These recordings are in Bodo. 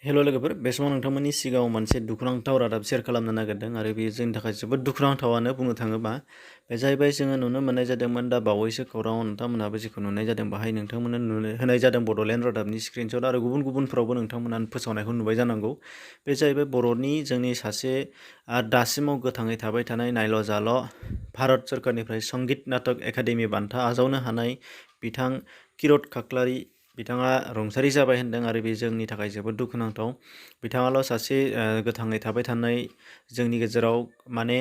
हेल' लोगोफोर बे समाव नोंथांमोननि सिगाङाव मोनसे दुखुनांथाव रादाब शेयार खालामनो नागिरदों आरो बेयो जोंनि थाखाय जोबोद दुखुनांथावानो बुंनो थाङोबा बे जाहैबाय जोङो नुनो मोननाय जादोंमोन दा बावैसो खौराङाव नोंथांमोनहाबो जेखौ नुनाय जादों बाहाय नोंथांमोननो नुनो होनाय जादों बड'लेण्ड रादाबनि स्क्रिनशट आरो गुबुनफोरावबो नोंथांमोना फोसावनायखौ नुबाय जानांगौ। बे जाहैबाय बर'नि जोंनि सासे दासिमाव गोथाङै थाबाय थानाय नायल' जाल' भारत सोरखारनिफ्राय संगीत नाटक एकाडेमि बान्था आजावनो हानाय बिथां खिरद खाख्लारि बिथाङा रुंसारि जाबाय होनदों आरो बे जोंनि थाखाय जोबोद दुखुनांथाव। बिथाङाल' सासे गोथाङै थाबाय थानाय जोंनि गेजेराव माने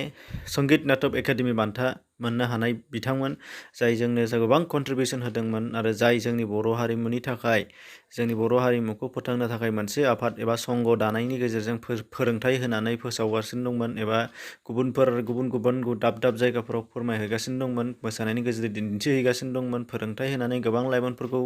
संगीत नाटक एकाडेमि बान्था मोननो हानाय बिथांमोन जाय जोंनो गोबां कन्ट्रिबिउसन होदोंमोन आरो जाय जोंनि बर' हारिमुनि थाखाय जोंनि बर' हारिमुखौ फोथांनो थाखाय मोनसे आफाद एबा संघ दानायनि गेजेरजों फोरोंथाइ होनानै फोसावगासिनो दंमोन एबा गुबुन दाब दाब जायगाफोराव फोरमायहैगासिनो दंमोन, मोसानायनि गेजेरजों दिन्थिहैगासिनो दंमोन, फोरोंथाइ होनानै गोबां लाइमोनफोरखौ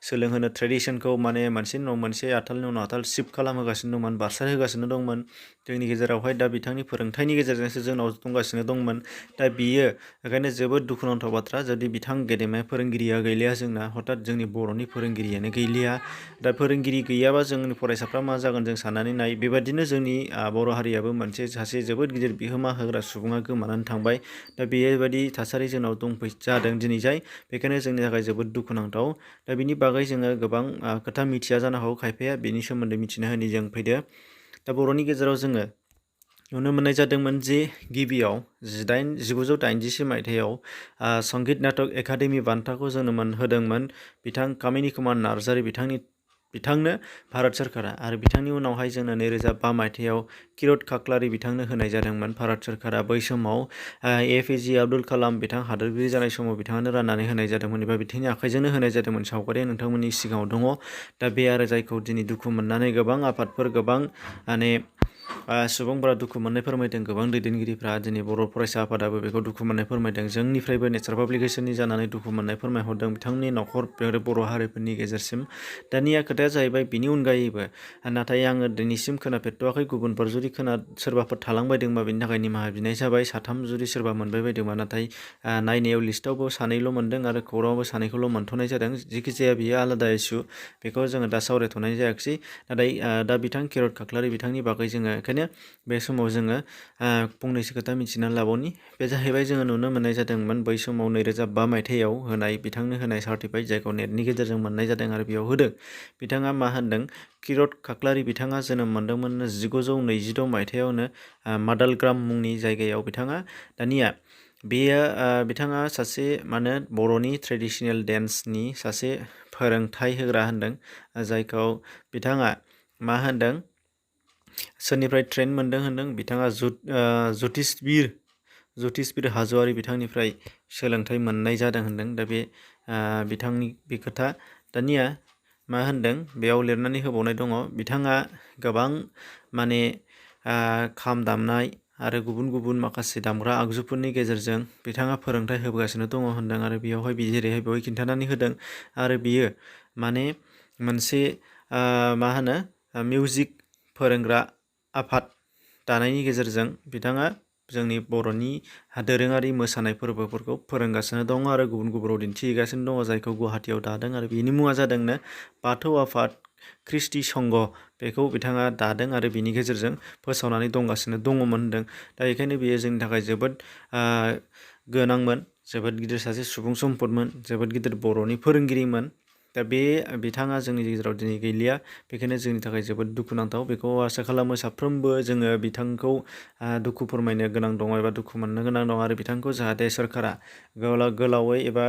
सोलोंहोनो ट्रेडिसनखौ माने मोनसेनि उनाव मोनसे आथालनि उनाव आथाल शिफ्ट खालामहोगासिनो दंमोन, बारस्लायहोगासिनो दंमोन। जोंनि गेजेरावहाय दा बिथांनि फोरोंथाइनि गेजेरजोंसो जोंनाव दंगासिनो दंमोन। दा बियो ओंखायनो जोबोद दुखुनांथाव बाथ्रा जुदि बिथां गेदेमा फोरोंगिरिया गैलिया जोंना हथात जोंनि बर'नि फोरोंगिरियानो गैलिया। दा फोरोंगिरि गैयाबा जोंनि फरायसाफ्रा मा जागोन जों साननानै नाय। बेबायदिनो जोंनि बर' हारियाबो मोनसे सासे जोबोद गिदिर बिहोमा होग्रा सुबुङा गोमानानै थांबाय। दा बेबायदि थासारि जोंनाव जादों दिनैजाय, बेखायनो जोंनि थाखाय जोबोद दुखुनांथाव। दा बिनि बागै जोङो गोबां खोथा मिथिया जानो हागौ, खायफाया बेनि सोमोन्दै मिथिनो होनि जों फैदो। दा बर'नि गेजेराव जोङो नुनो मोननाय जादोंमोन जे गिबियाव 1986 मायथाइयाव संगीत नाटक एकाडेमि बान्थाखौ जोंनो होदोंमोन बिथां कामिनी कुमार नार्जारी बिथांनो भारत सोरखारा, आरो बिथांनि उनावहाय जोंनो 2005 मायथाइयाव खिरद खाख्लारि बिथांनो होनाय जादोंमोन। भारत सोरखारा बै समाव APJ आब्दुल कालाम बिथां हादोरगिरि जानाय समाव बिथाङानो राननानै होनाय जादोंमोन एबा बिथांनि आखाइजोंनो होनाय जादोंमोन। सावगारिया नोंथांमोननि सिगाङाव दङ। दा बे आरो जायखौ दिनै दुखु मोननानै गोबां आफादफोर गोबां माने सुबुंफोरा दुखु मोननाय फोरमायदों, गोबां दैदेनगिरिफ्रा दिनै बर' फरायसा आफादाबो बेखौ दुखु मोननाय फोरमायदों। जोंनिफ्रायबो नेचार पाब्लिकेसननि जानानै दुखु मोननाय फोरमायहरदों बिथांमोननि न'खर बर' हारिफोरनि गेजेरसिम। दानिया खोथाया जाहैबाय बिनि अनगायैबो नाथाय आङो दिनैसिम खोनाफेरथ'वाखै, गुबुनफोर जुदि सोरबाफोर थालांबायदोंबा बिनि थाखाय निमाहा बिनाय जाबाय। 3 जुदि सोरबा मोनबाय बायदोंबा, नाथाय नायनायाव लिस्टआवबो 2ल' मोनदों आरो खौराङावबो 2खौल' मोनथ'नाय जादों। जेखि जाया बियो आलादा इसु, बेखौ जोङो दा सावरायथ'नाय जायाखिसै। नाथाय दा बिथां खिरद खाख्लारि बिथांनि बागै जोङो ओंखायनो बे समाव जोङो फंनैसो खोथा मिथिनानै लाबावनि। बे जाहैबाय जोङो नुनो मोननाय जादोंमोन बै समाव 2005 मायथाइयाव बिथांनो होनाय सार्टिफाइड, जायखौ नेटनि गेजेरजों मोननाय जादों आरो बेयाव होदों। बिथाङा मा होनदों, खिरद खाख्लारि बिथाङा जोनोम मोनदोंमोन 1926 मायथाइयावनो मादालग्राम मुंनि जायगायाव। बिथाङा दानिया बेयो बिथाङा सासे बर'नि ट्रेडिसनेल डेन्सनि सासे फोरोंथाइ होग्रा होनदों, जायखौ बिथाङा मा होनदों सोरनिफ्राय ट्रेन मोनदों होनदों। बिथाङा ज्यतिसबिर हाज'वारि बिथांनिफ्राय सोलोंथाइ मोननाय जादों होनदों। दा बे बिथांनि बे खोथा। दानिया मा होनदों बेयाव लिरनानै होबावनाय दङ, बिथाङा गोबां खाम दामनाय आरो गुबुन माखासे दामग्रा आगजुफोरनि गेजेरजों बिथाङा फोरोंथाइ होबोगासिनो दङ होनदों। आरो बेयावहाय जेरैहाय बेवहाय खिन्थानानै होदों। आरो बियो मोनसे मिउजिक फोरोंग्रा आफाद दानायनि गेजेरजों बिथाङा जोंनि बर'नि दोरोङारि मोसानाय फोरबोफोरखौ फोरोंगासिनो दङ आरो गुबुनाव दिन्थिहैगासिनो दङ, जायखौ गुवाहाटियाव दादों। आरो बिनि मुङा जादोंनो बाथौ आफाद ख्रिस्टि संघ। बेखौ बिथाङा दादों आरो बिनि गेजेरजों फोसावनानै दंगासिनो दङमोन होनदों। दा बेखायनो बेयो जोंनि थाखाय जोबोद गोनांमोन, जोबोद गिदिर सासे सुबुं सम्पदमोन, जोबोद गिदिर बर'नि फोरोंगिरिमोन। दा बे बिथाङा जोंनि गेजेराव दिनै गैलिया, बेखायनो जोंनि थाखाय जोबोद दुखुनांथाव। बेखौ आसा खालामो साफ्रोमबो जोङो बिथांखौ दुखु फोरमायनो गोनां दङ एबा दुखु मोननो गोनां दं, आरो बिथांखौ जाहाथे सोरखारा गोलावै एबा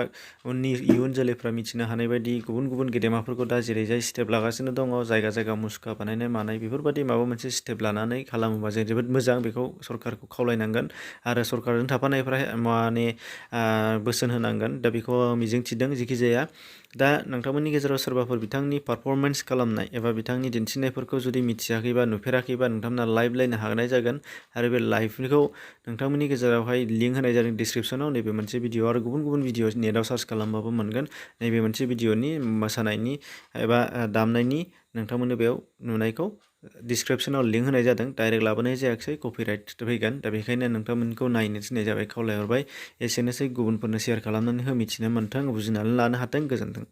इयुन जोलैफ्रा मिथिनो हानाय बायदि गुबुन गेदेमाफोरखौ दा जेरैजाय स्टेप लागासिनो दङ, जायगा मुसुखा बानायनाय मानाय बेफोरबायदि माबा मोनसे स्टेप लानानै खालामोबा जों जोबोद मोजां। बेखौ सरकारखौ खावलायनांगोन आरो सरकारजों थाफानायफ्रा बोसोन होनांगोन। दा बेखौ मिजिंथिदों। जेखि जाया दा नोंथांमोननि गेजेराव सोरबाफोर बिथांनि पारफरमेन्स खालामनाय एबा बिथांनि दिन्थिनायफोरखौ जुदि मिथियाखैबा नुफेराखैबा नोंथांमोना लाइभ नायनो हानाय जागोन। आरो बे लाइभखौ नोंथांमोननि गेजेरावहाय लिंक होनाय जादों डिसक्रिपसनाव। नैबे मोनसे भिडिअ आरो गुबुन भिडिअ नेटआव सार्च खालामबाबो मोनगोन। नैबे मोनसे भिडिअनि मोसानायनि एबा दामनायनि नोंथांमोननो बेयाव नुनायखौ डिसक्रिपसनाव लिंक होनाय जादों। डाइरेक्ट लाबोनाय जायाखिसै, कपिराइट फैगोन। दा बेखायनो नोंथांमोनखौ नायनो थिननाय जाबाय, खावलायहरबाय। एसेनोसै, गुबुनफोरनो शेयार खालामनानै मिथिनो मोन्थों, बुजिनानै लानो हाथों। गोजोन्थों।